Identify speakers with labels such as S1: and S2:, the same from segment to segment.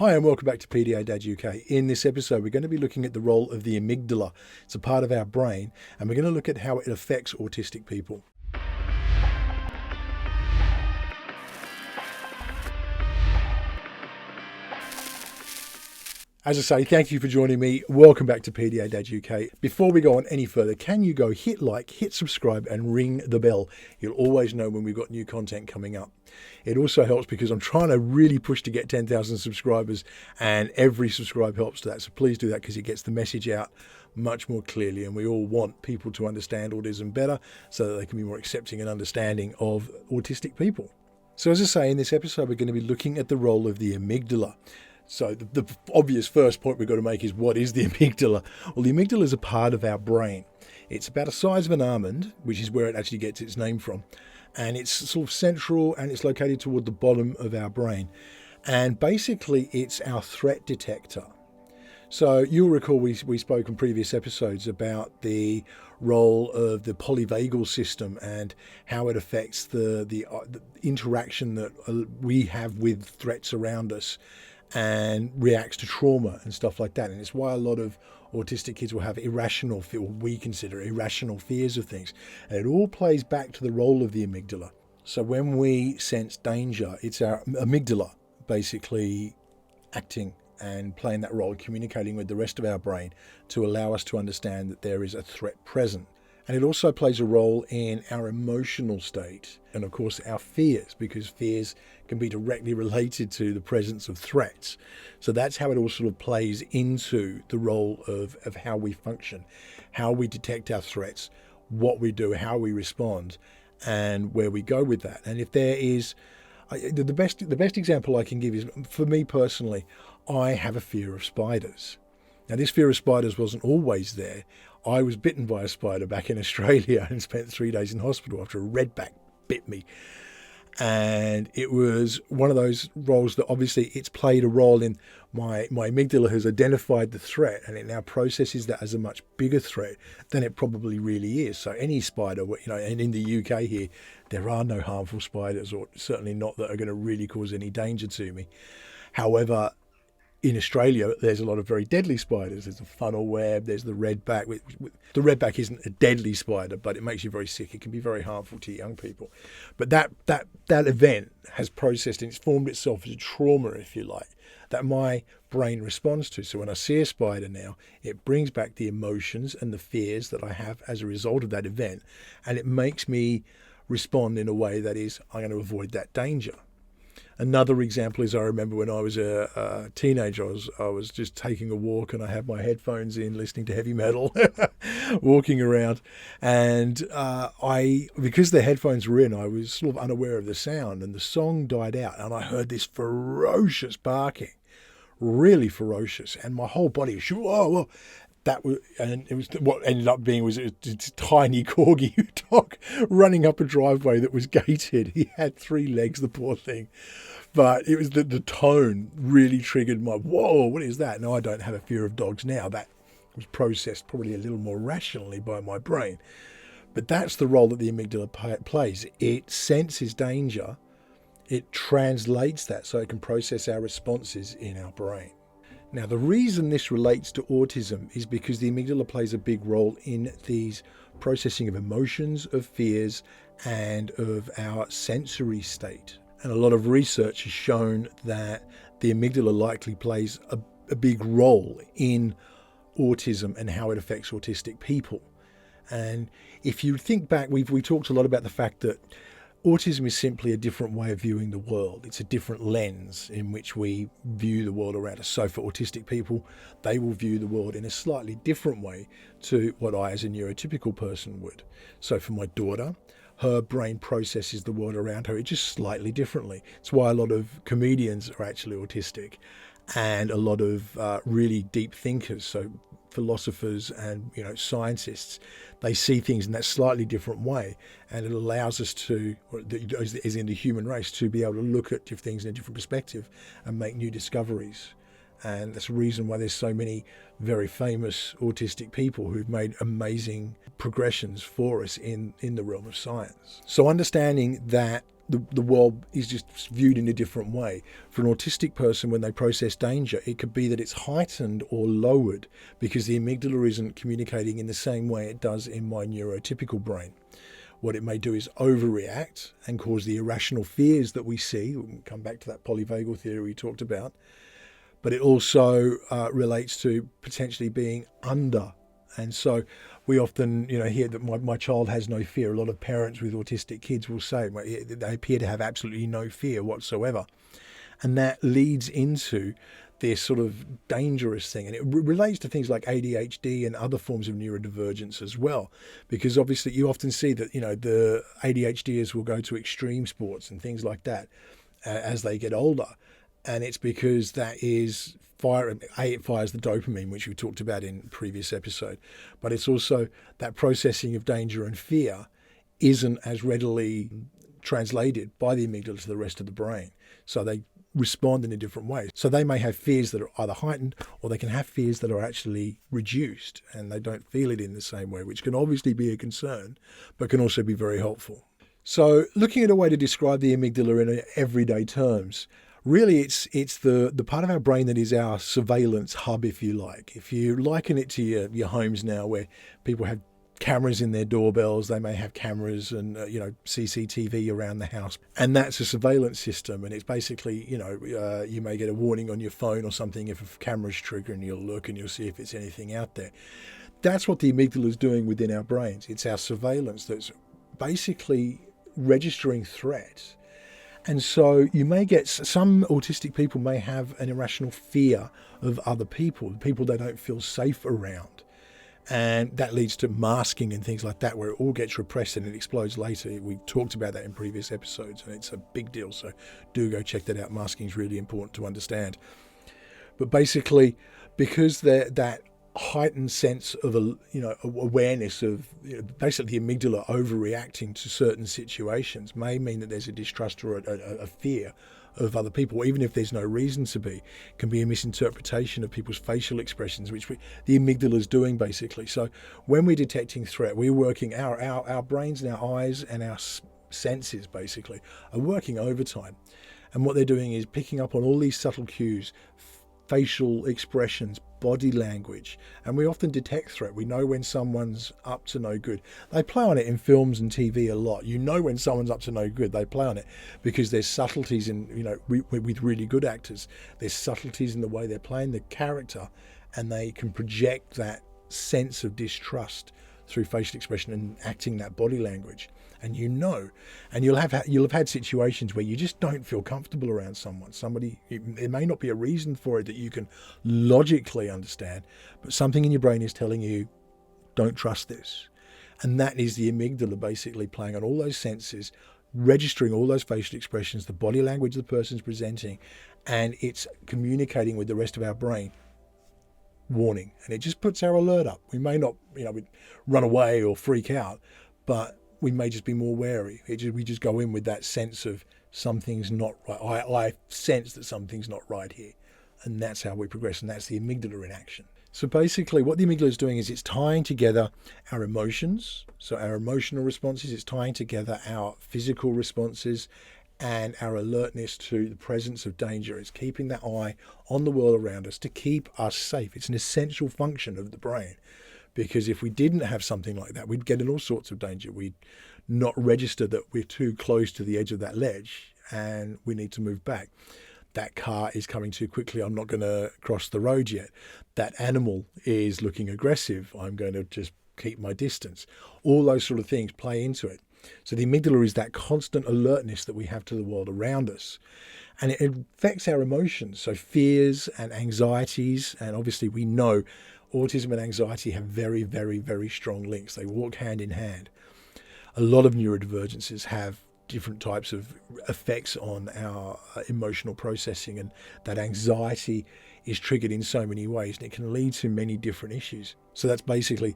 S1: Hi and welcome back to PDA Dad UK. In this episode, we're going to be looking at the role of the amygdala. It's a part of our brain, and we're going to look at how it affects autistic people. As I say, thank you for joining me. Welcome back to PDA Dad UK. Before we go on any further, can you go hit like, hit subscribe and ring the bell? You'll always know when we've got new content coming up. It also helps because I'm trying to really push to get 10,000 subscribers, and every subscribe helps to that. So please do that because it gets the message out much more clearly, and we all want people to understand autism better so that they can be more accepting and understanding of autistic people. So as I say, in this episode, we're going to be looking at the role of the amygdala. So the obvious first point we've got to make is, what is the amygdala? Well, the amygdala is a part of our brain. It's about the size of an almond, which is where it actually gets its name from. And it's sort of central, and it's located toward the bottom of our brain. And basically, it's our threat detector. So you'll recall we spoke in previous episodes about the role of the polyvagal system and how it affects the interaction that we have with threats around us, and reacts to trauma and stuff like that. And it's why a lot of autistic kids will have we consider irrational fears of things. And it all plays back to the role of the amygdala. So when we sense danger, it's our amygdala basically acting and playing that role, communicating with the rest of our brain to allow us to understand that there is a threat present. And it also plays a role in our emotional state and, of course, our fears, because fears can be directly related to the presence of threats. So that's how it all sort of plays into the role of how we function, how we detect our threats, what we do, how we respond, and where we go with that. And if there is the best example I can give is, for me personally, I have a fear of spiders. Now, this fear of spiders wasn't always there. I was bitten by a spider back in Australia and spent 3 days in hospital after a redback bit me. And it was one of those roles that obviously it's played a role in. My amygdala has identified the threat, and it now processes that as a much bigger threat than it probably really is. So any spider, and in the UK here, there are no harmful spiders, or certainly not that are going to really cause any danger to me. However, in Australia, there's a lot of very deadly spiders. There's the funnel web, there's the redback. The redback isn't a deadly spider, but it makes you very sick. It can be very harmful to young people. But that event has processed, and it's formed itself as a trauma, if you like, that my brain responds to. So when I see a spider now, it brings back the emotions and the fears that I have as a result of that event, and it makes me respond in a way that is, I'm going to avoid that danger. Another example is, I remember when I was a teenager, I was just taking a walk, and I had my headphones in, listening to heavy metal, walking around. And because the headphones were in, I was sort of unaware of the sound, and the song died out, and I heard this ferocious barking, really ferocious, and my whole body was, whoa. And it was what ended up being was a tiny corgi dog running up a driveway that was gated. He had 3 legs, the poor thing. But it was the tone really triggered my, whoa, what is that? Now, I don't have a fear of dogs now. That was processed probably a little more rationally by my brain. But that's the role that the amygdala plays. It senses danger. It translates that so it can process our responses in our brain. Now, the reason this relates to autism is because the amygdala plays a big role in these processing of emotions, of fears, and of our sensory state. And a lot of research has shown that the amygdala likely plays a big role in autism and how it affects autistic people. And if you think back, we talked a lot about the fact that autism is simply a different way of viewing the world. It's a different lens in which we view the world around us. So for autistic people, they will view the world in a slightly different way to what I, as a neurotypical person, would. So for my daughter, her brain processes the world around her just slightly differently. It's why a lot of comedians are actually autistic, and a lot of really deep thinkers, so philosophers and scientists, they see things in that slightly different way, and it allows us to, as in the human race, to be able to look at things in a different perspective and make new discoveries. And that's the reason why there's so many very famous autistic people who've made amazing progressions for us in the realm of science. So understanding that the world is just viewed in a different way. For an autistic person, when they process danger, it could be that it's heightened or lowered because the amygdala isn't communicating in the same way it does in my neurotypical brain. What it may do is overreact and cause the irrational fears that we see. We'll come back to that polyvagal theory we talked about. But it also relates to potentially being under. And so we often, hear that my child has no fear. A lot of parents with autistic kids will say they appear to have absolutely no fear whatsoever. And that leads into this sort of dangerous thing. And it relates to things like ADHD and other forms of neurodivergence as well. Because obviously you often see that, the ADHDers will go to extreme sports and things like that as they get older. And it's because that is it fires the dopamine, which we talked about in previous episode. But it's also that processing of danger and fear isn't as readily translated by the amygdala to the rest of the brain. So they respond in a different way. So they may have fears that are either heightened or they can have fears that are actually reduced and they don't feel it in the same way, which can obviously be a concern, but can also be very helpful. So looking at a way to describe the amygdala in everyday terms, really, it's the part of our brain that is our surveillance hub, if you like. If you liken it to your homes now, where people have cameras in their doorbells, they may have cameras and CCTV around the house, and that's a surveillance system. And it's basically you may get a warning on your phone or something if a camera's triggered, and you'll look and you'll see if it's anything out there. That's what the amygdala is doing within our brains. It's our surveillance that's basically registering threat. And so you may get, some autistic people may have an irrational fear of other people they don't feel safe around. And that leads to masking and things like that, where it all gets repressed and it explodes later. We talked about that in previous episodes, and it's a big deal. So do go check that out. Masking is really important to understand. But basically, because that heightened sense of awareness of basically the amygdala overreacting to certain situations may mean that there's a distrust or a fear of other people, even if there's no reason to be. It can be a misinterpretation of people's facial expressions, which the amygdala is doing basically. So when we're detecting threat, we're working our brains and our eyes and our senses basically are working overtime, and what they're doing is picking up on all these subtle cues, facial expressions, body language, and we often detect threat. We know when someone's up to no good. They play on it in films and TV a lot. You know when someone's up to no good, they play on it because there's subtleties in, with really good actors, there's subtleties in the way they're playing the character, and they can project that sense of distrust through facial expression and acting that body language. And and you'll have had situations where you just don't feel comfortable around somebody. It may not be a reason for it that you can logically understand, but something in your brain is telling you, don't trust this. And that is the amygdala basically playing on all those senses, registering all those facial expressions, the body language the person's presenting, and it's communicating with the rest of our brain. Warning. And it just puts our alert up. We may not, we'd run away or freak out, but we may just be more wary. We just go in with that sense of something's not right. I sense that something's not right here. And that's how we progress. And that's the amygdala in action. So basically what the amygdala is doing is it's tying together our emotions. So our emotional responses, it's tying together our physical responses and our alertness to the presence of danger. It's keeping that eye on the world around us to keep us safe. It's an essential function of the brain. Because if we didn't have something like that, we'd get in all sorts of danger. We'd not register that we're too close to the edge of that ledge and we need to move back. That car is coming too quickly. I'm not going to cross the road yet. That animal is looking aggressive. I'm going to just keep my distance. All those sort of things play into it. So the amygdala is that constant alertness that we have to the world around us. And it affects our emotions. So fears and anxieties, and obviously we know autism and anxiety have very, very, very strong links. They walk hand in hand. A lot of neurodivergences have different types of effects on our emotional processing, and that anxiety is triggered in so many ways, and it can lead to many different issues. So that's basically,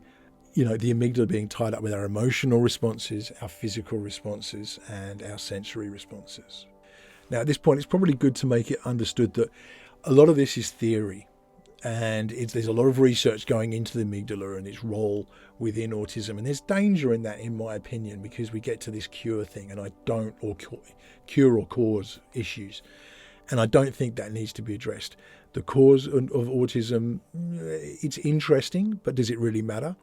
S1: the amygdala being tied up with our emotional responses, our physical responses, and our sensory responses. Now, at this point, it's probably good to make it understood that a lot of this is theory. And there's a lot of research going into the amygdala and its role within autism. And there's danger in that, in my opinion, because we get to this cure thing, and I don't, or cure or cause issues. And I don't think that needs to be addressed. The cause of autism, it's interesting, but does it really matter?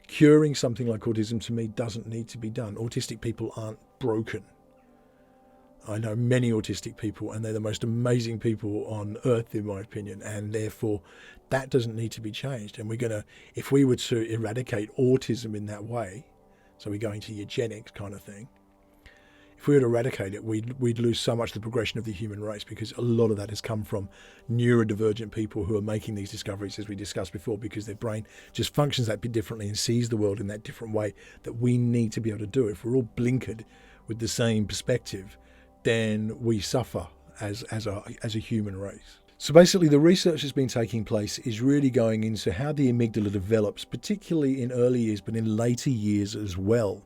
S1: Curing something like autism, to me, doesn't need to be done. Autistic people aren't broken. I know many autistic people, and they're the most amazing people on earth, in my opinion, and therefore that doesn't need to be changed. And if we were to eradicate autism in that way, so we're going to eugenics kind of thing, if we were to eradicate it, we'd lose so much of the progression of the human race, because a lot of that has come from neurodivergent people who are making these discoveries, as we discussed before, because their brain just functions that bit differently and sees the world in that different way that we need to be able to do. If we're all blinkered with the same perspective, then we suffer as a human race. So basically, the research that's been taking place is really going into how the amygdala develops, particularly in early years, but in later years as well.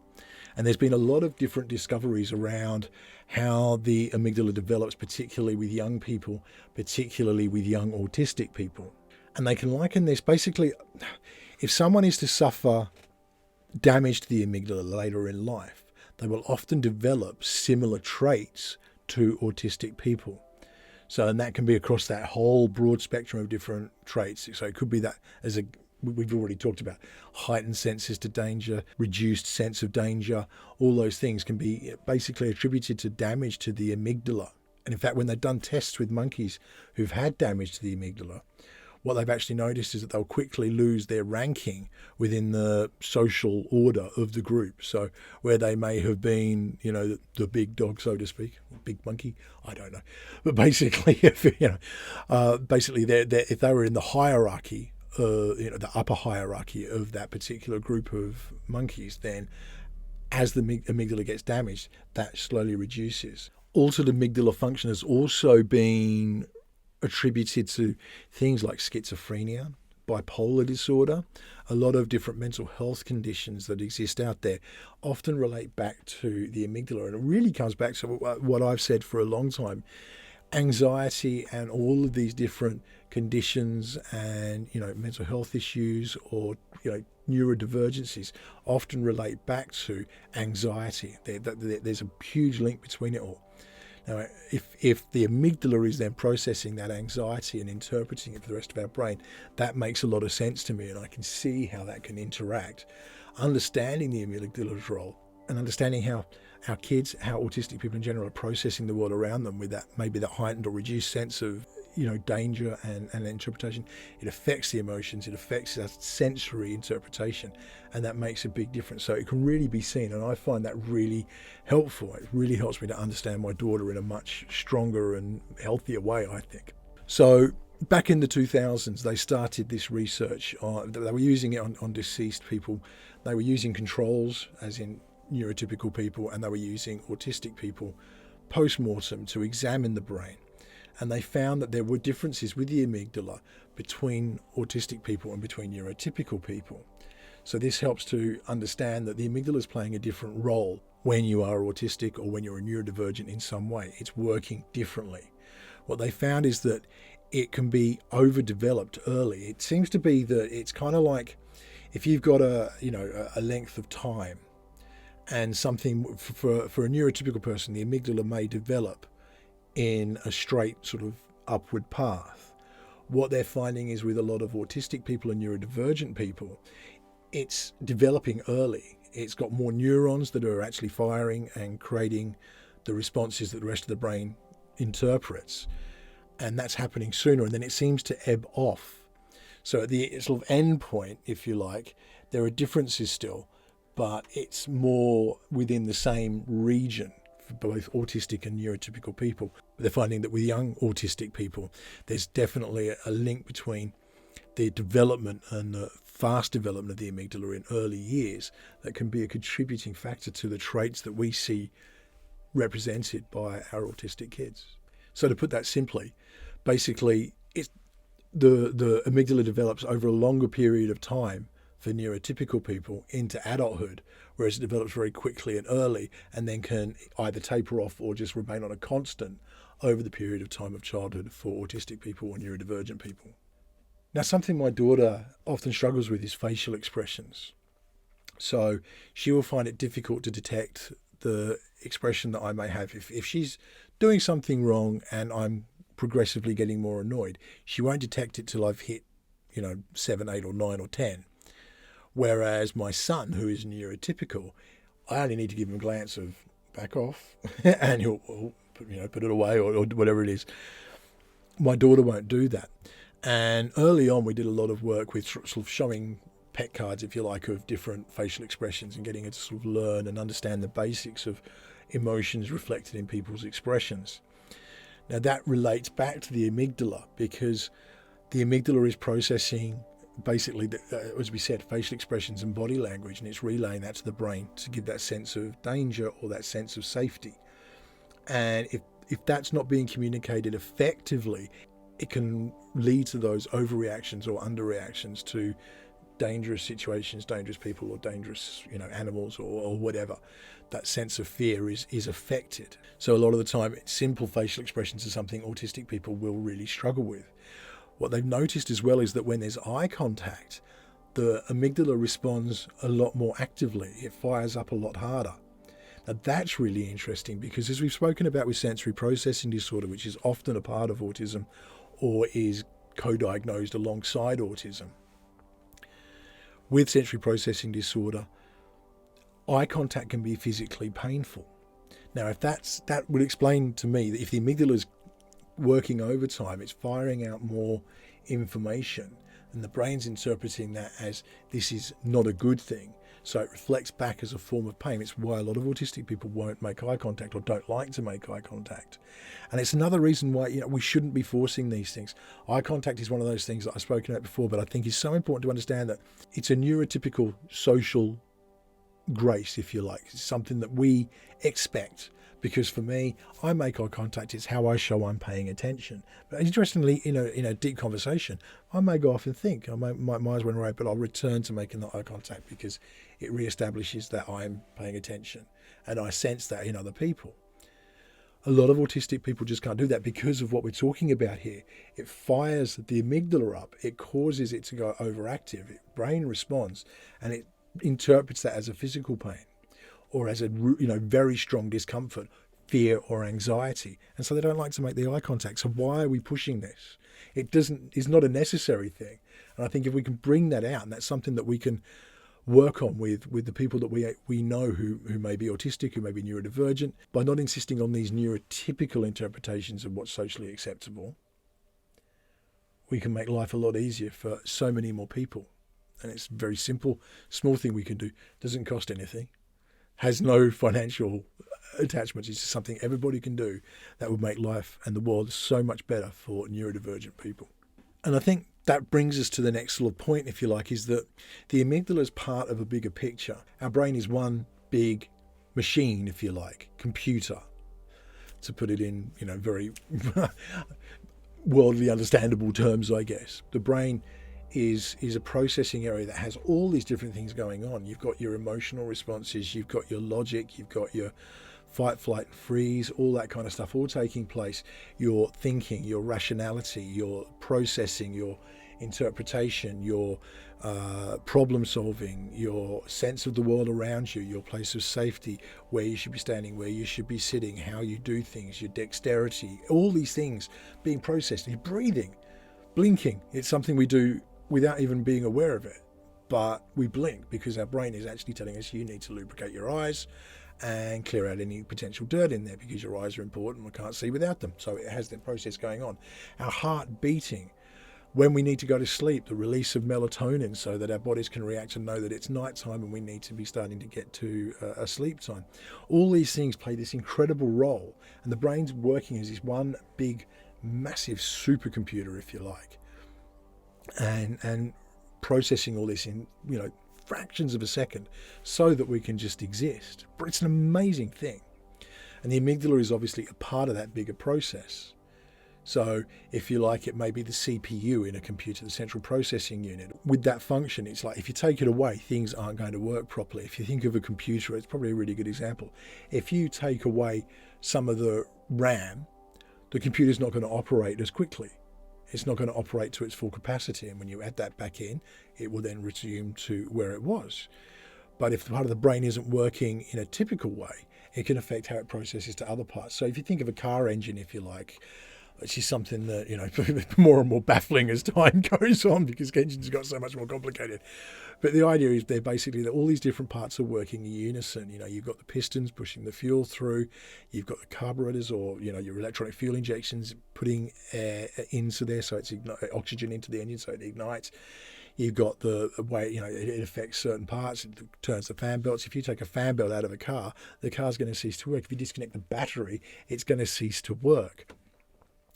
S1: And there's been a lot of different discoveries around how the amygdala develops, particularly with young people, particularly with young autistic people. And they can liken this, basically, if someone is to suffer damage to the amygdala later in life, they will often develop similar traits to autistic people. So, and that can be across that whole broad spectrum of different traits. So it could be that, we've already talked about, heightened senses to danger, reduced sense of danger. All those things can be basically attributed to damage to the amygdala. And in fact, when they've done tests with monkeys who've had damage to the amygdala, what they've actually noticed is that they'll quickly lose their ranking within the social order of the group. So where they may have been, the big dog, so to speak, big monkey, I don't know. But basically, if they were in the hierarchy, the upper hierarchy of that particular group of monkeys, then as the amygdala gets damaged, that slowly reduces. Altered amygdala function has also been attributed to things like schizophrenia, bipolar disorder. A lot of different mental health conditions that exist out there often relate back to the amygdala. And it really comes back to what I've said for a long time. Anxiety and all of these different conditions and, mental health issues or, neurodivergencies often relate back to anxiety. There's a huge link between it all. Now, if the amygdala is then processing that anxiety and interpreting it for the rest of our brain, that makes a lot of sense to me, and I can see how that can interact. Understanding the amygdala's role and understanding how our kids, how autistic people in general are processing the world around them with that, maybe that heightened or reduced sense of danger and interpretation, it affects the emotions, it affects our sensory interpretation, and that makes a big difference. So it can really be seen, and I find that really helpful. It really helps me to understand my daughter in a much stronger and healthier way, I think. So back in the 2000s, they started this research. They were using it on deceased people. They were using controls, as in neurotypical people, and they were using autistic people post-mortem to examine the brain. And they found that there were differences with the amygdala between autistic people and between neurotypical people. So this helps to understand that the amygdala is playing a different role when you are autistic or when you're a neurodivergent in some way. It's working differently. What they found is that it can be overdeveloped early. It seems to be that it's kind of like if you've got a length of time and something for a neurotypical person, the amygdala may develop in a straight sort of upward path. What they're finding is with a lot of autistic people and neurodivergent people, it's developing early. It's got more neurons that are actually firing and creating the responses that the rest of the brain interprets. And that's happening sooner, and then it seems to ebb off. So at the sort of end point, if you like, there are differences still, but it's more within the same region for both autistic and neurotypical people. They're finding that with young autistic people, there's definitely a link between the development and the fast development of the amygdala in early years that can be a contributing factor to the traits that we see represented by our autistic kids. So to put that simply, basically, the amygdala develops over a longer period of time for neurotypical people into adulthood, whereas it develops very quickly and early and then can either taper off or just remain on a constant over the period of time of childhood for autistic people or neurodivergent people. Now, something my daughter often struggles with is facial expressions. So she will find it difficult to detect the expression that I may have. If she's doing something wrong and I'm progressively getting more annoyed, she won't detect it till I've hit, 7, 8 or 9 or 10. Whereas my son, who is neurotypical, I only need to give him a glance of back off and he'll put it away or whatever it is. My daughter won't do that. And early on, we did a lot of work with sort of showing pet cards, if you like, of different facial expressions and getting her to sort of learn and understand the basics of emotions reflected in people's expressions. Now, that relates back to the amygdala, because the amygdala is processing basically, as we said, facial expressions and body language, and it's relaying that to the brain to give that sense of danger or that sense of safety. And if that's not being communicated effectively, it can lead to those overreactions or underreactions to dangerous situations, dangerous people, or dangerous, animals or whatever. That sense of fear is affected. So a lot of the time, simple facial expressions are something autistic people will really struggle with. What they've noticed as well is that when there's eye contact, the amygdala responds a lot more actively. It fires up a lot harder. Now that's really interesting, because as we've spoken about with sensory processing disorder, which is often a part of autism or is co-diagnosed alongside autism, with sensory processing disorder, eye contact can be physically painful. Now, that would explain to me that if the amygdala is working overtime, it's firing out more information, and the brain's interpreting that as this is not a good thing. So it reflects back as a form of pain. It's why a lot of autistic people won't make eye contact or don't like to make eye contact. And it's another reason why we shouldn't be forcing these things. Eye contact is one of those things that I've spoken about before, but I think is so important to understand that it's a neurotypical social grace, if you like. It's something that we expect. Because for me, I make eye contact. It's how I show I'm paying attention. But interestingly, in a deep conversation, I may go off and think. My eyes went away, but I'll return to making the eye contact because it reestablishes that I'm paying attention, and I sense that in other people. A lot of autistic people just can't do that because of what we're talking about here. It fires the amygdala up. It causes it to go overactive. Brain responds, and it interprets that as a physical pain, or as a very strong discomfort, fear or anxiety. And so they don't like to make the eye contact. So why are we pushing this? It's not a necessary thing. And I think if we can bring that out, and that's something that we can work on with the people that we know who may be autistic, who may be neurodivergent, by not insisting on these neurotypical interpretations of what's socially acceptable, we can make life a lot easier for so many more people. And it's a very simple, small thing we can do. Doesn't cost anything. Has no financial attachments. It's just something everybody can do that would make life and the world so much better for neurodivergent people. And I think that brings us to the next sort of point, if you like, is that the amygdala is part of a bigger picture. Our brain is one big machine, if you like, computer, to put it in, very worldly understandable terms, I guess. The brain is a processing area that has all these different things going on. You've got your emotional responses, you've got your logic, you've got your fight, flight, freeze, all that kind of stuff all taking place. Your thinking, your rationality, your processing, your interpretation, your problem solving, your sense of the world around you, your place of safety, where you should be standing, where you should be sitting, how you do things, your dexterity, all these things being processed. Your breathing, blinking, it's something we do without even being aware of it, but we blink because our brain is actually telling us you need to lubricate your eyes and clear out any potential dirt in there because your eyes are important, we can't see without them. So it has that process going on. Our heart beating, when we need to go to sleep, the release of melatonin so that our bodies can react and know that it's nighttime and we need to be starting to get to a sleep time. All these things play this incredible role, and the brain's working as this one big, massive supercomputer, if you like, and processing all this in fractions of a second so that we can just exist. But it's an amazing thing, and the amygdala is obviously a part of that bigger process. So if you like, it may be the CPU in a computer, the central processing unit. With that function, it's like if you take it away, things aren't going to work properly. If you think of a computer, it's probably a really good example. If you take away some of the RAM, the computer's not going to operate as quickly. It's not going to operate to its full capacity. And when you add that back in, it will then resume to where it was. But if the part of the brain isn't working in a typical way, it can affect how it processes to other parts. So if you think of a car engine, if you like, which is something that, more and more baffling as time goes on because engines got so much more complicated. But the idea is they're basically that all these different parts are working in unison. You've got the pistons pushing the fuel through, you've got the carburetors or, your electronic fuel injections putting air into there so it's oxygen into the engine so it ignites. You've got the way, it affects certain parts, it turns the fan belts. If you take a fan belt out of the car's going to cease to work. If you disconnect the battery, it's going to cease to work.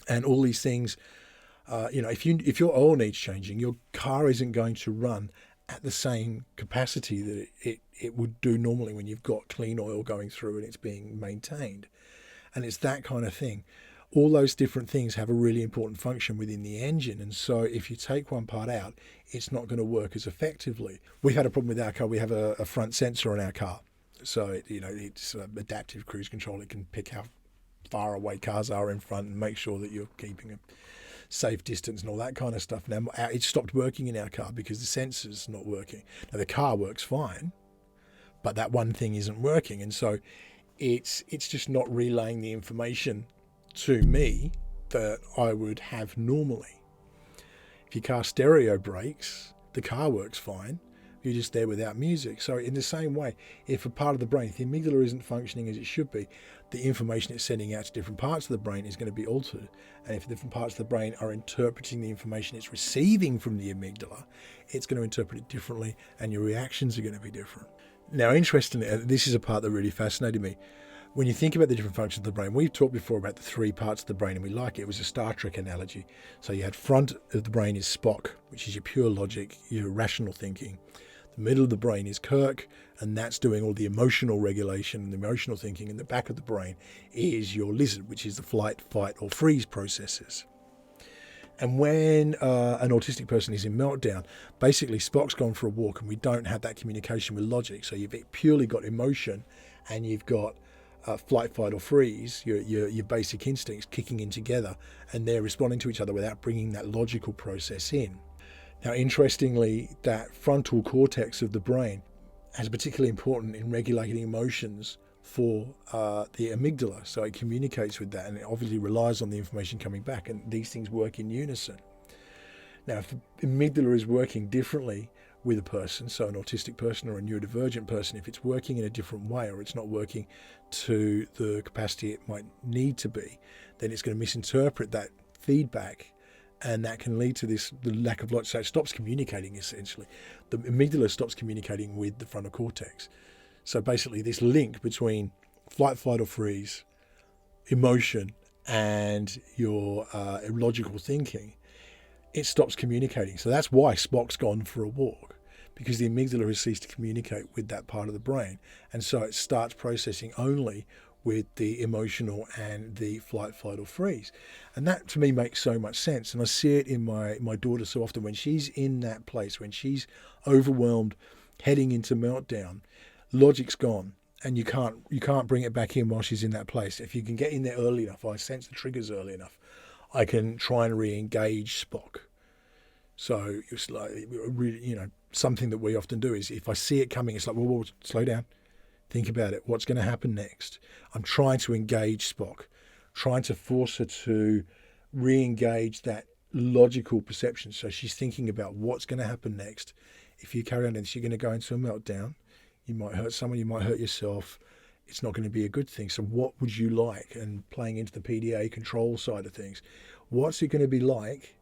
S1: And all these things, if your oil needs changing, your car isn't going to run at the same capacity that it would do normally when you've got clean oil going through and it's being maintained. And it's that kind of thing. All those different things have a really important function within the engine. And so if you take one part out, it's not going to work as effectively. We've had a problem with our car. We have a front sensor on our car. So, it's adaptive cruise control. It can pick how far away cars are in front and make sure that you're keeping a safe distance and all that kind of stuff. Now, it stopped working in our car because the sensor's not working. Now, the car works fine, but that one thing isn't working. And so it's just not relaying the information to me that I would have normally. If your car stereo breaks, the car works fine. You're just there without music. So in the same way, if a part of the brain, if the amygdala isn't functioning as it should be, the information it's sending out to different parts of the brain is going to be altered. And if different parts of the brain are interpreting the information it's receiving from the amygdala, it's going to interpret it differently and your reactions are going to be different. Now, interestingly, this is a part that really fascinated me. When you think about the different functions of the brain, we've talked before about the three parts of the brain and we like it. It was a Star Trek analogy. So you had front of the brain is Spock, which is your pure logic, your rational thinking. The middle of the brain is Kirk, and that's doing all the emotional regulation and the emotional thinking. And the back of the brain is your lizard, which is the flight, fight, or freeze processes. And when an autistic person is in meltdown, basically Spock's gone for a walk and we don't have that communication with logic. So you've purely got emotion and you've got flight, fight, or freeze, your basic instincts kicking in together, and they're responding to each other without bringing that logical process in. Now, interestingly, that frontal cortex of the brain is particularly important in regulating emotions for the amygdala. So it communicates with that and it obviously relies on the information coming back, and these things work in unison. Now, if the amygdala is working differently with a person, so an autistic person or a neurodivergent person, if it's working in a different way or it's not working to the capacity it might need to be, then it's going to misinterpret that feedback, and that can lead to the lack of logic. So it stops communicating, essentially. The amygdala stops communicating with the frontal cortex. So basically this link between flight, fight, or freeze, emotion, and your logical thinking, it stops communicating. So that's why Spock's gone for a walk, because the amygdala has ceased to communicate with that part of the brain. And so it starts processing only with the emotional and the flight, fight, or freeze. And that to me makes so much sense. And I see it in my daughter so often. When she's in that place, when she's overwhelmed, heading into meltdown, logic's gone. And you can't bring it back in while she's in that place. If you can get in there early enough, I sense the triggers early enough, I can try and re-engage Spock. So it's like, really, something that we often do is if I see it coming, it's like, whoa, slow down. Think about it. What's going to happen next? I'm trying to engage Spock, trying to force her to re-engage that logical perception. So she's thinking about what's going to happen next. If you carry on this, you're going to go into a meltdown. You might hurt someone, you might hurt yourself. It's not going to be a good thing. So what would you like? And playing into the PDA control side of things, what's it going to be like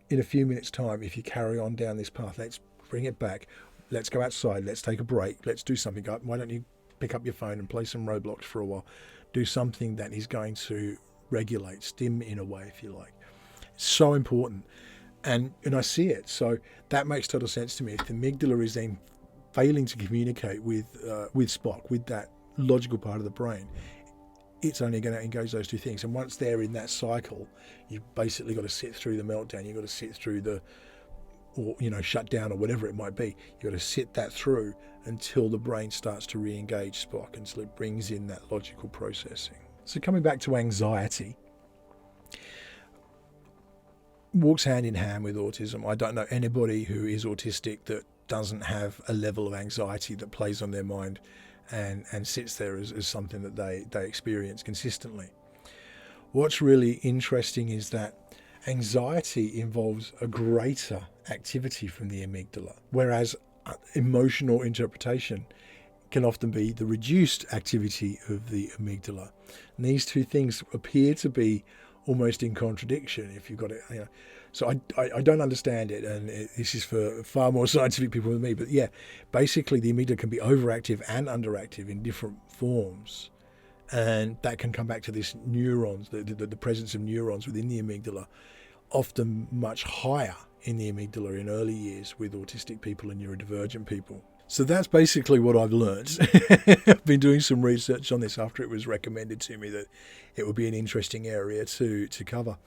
S1: in a few minutes' time if you carry on down this path? Let's bring it back. Let's go outside. Let's take a break. Let's do something. Why don't you pick up your phone and play some Roblox for a while? Do something that is going to regulate, stim in a way, if you like. It's so important. And I see it. So that makes total sense to me. If the amygdala is then failing to communicate with Spock, with that logical part of the brain, it's only going to engage those two things. And once they're in that cycle, you've basically got to sit through the meltdown. You've got to sit through shut down or whatever it might be. You've got to sit that through until the brain starts to re-engage Spock, until it brings in that logical processing. So coming back to anxiety, walks hand in hand with autism. I don't know anybody who is autistic that doesn't have a level of anxiety that plays on their mind and sits there as something that they experience consistently. What's really interesting is that anxiety involves a greater activity from the amygdala, whereas emotional interpretation can often be the reduced activity of the amygdala. And these two things appear to be almost in contradiction if you've got it. So I don't understand it, and this is for far more scientific people than me. But yeah, basically the amygdala can be overactive and underactive in different forms, and that can come back to this neurons, the presence of neurons within the amygdala, often much higher in the amygdala in early years with autistic people and neurodivergent people. So that's basically what I've learned. I've been doing some research on this after it was recommended to me that it would be an interesting area to cover.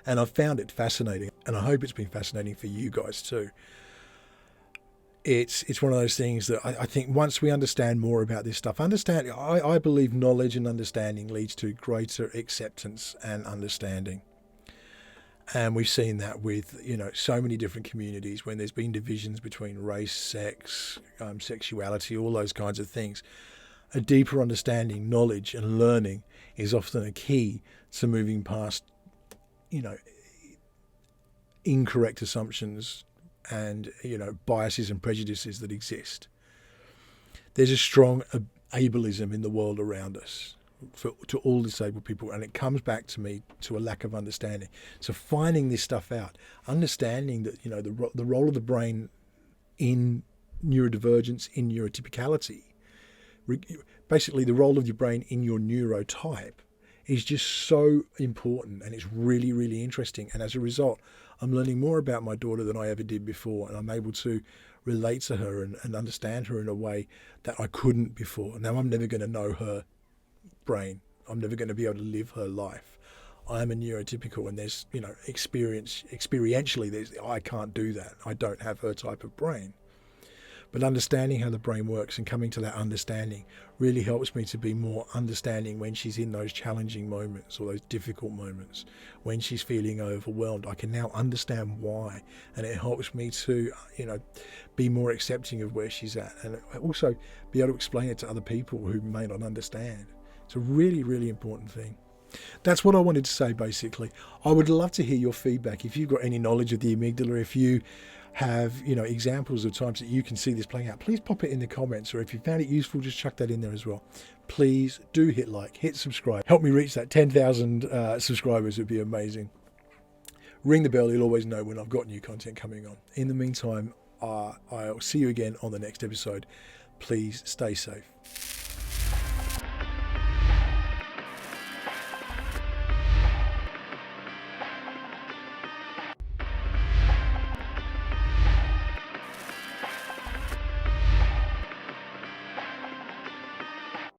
S1: And I've found it fascinating, and I hope it's been fascinating for you guys too. It's one of those things that I think once we understand more about this stuff, I believe knowledge and understanding leads to greater acceptance and understanding. And we've seen that with, so many different communities when there's been divisions between race, sex, sexuality, all those kinds of things. A deeper understanding, knowledge and learning is often a key to moving past, incorrect assumptions and, biases and prejudices that exist. There's a strong ableism in the world around us to all disabled people, and it comes back to me to a lack of understanding. So finding this stuff out, understanding that the role of the brain in neurodivergence, in neurotypicality, basically the role of your brain in your neurotype is just so important, and it's really, really interesting. And as a result, I'm learning more about my daughter than I ever did before, and I'm able to relate to her and understand her in a way that I couldn't before. Now, I'm never going to know her brain. I'm never going to be able to live her life. I am a neurotypical, and there's, experientially, I can't do that. I don't have her type of brain. But understanding how the brain works and coming to that understanding really helps me to be more understanding when she's in those challenging moments or those difficult moments, when she's feeling overwhelmed. I can now understand why, and it helps me to, be more accepting of where she's at, and also be able to explain it to other people who may not understand. It's a really, really important thing. That's what I wanted to say, basically. I would love to hear your feedback. If you've got any knowledge of the amygdala, if you have, examples of times that you can see this playing out, please pop it in the comments, or if you found it useful, just chuck that in there as well. Please do hit like, hit subscribe. Help me reach that 10,000 subscribers. Would be amazing. Ring the bell. You'll always know when I've got new content coming on. In the meantime, I'll see you again on the next episode. Please stay safe.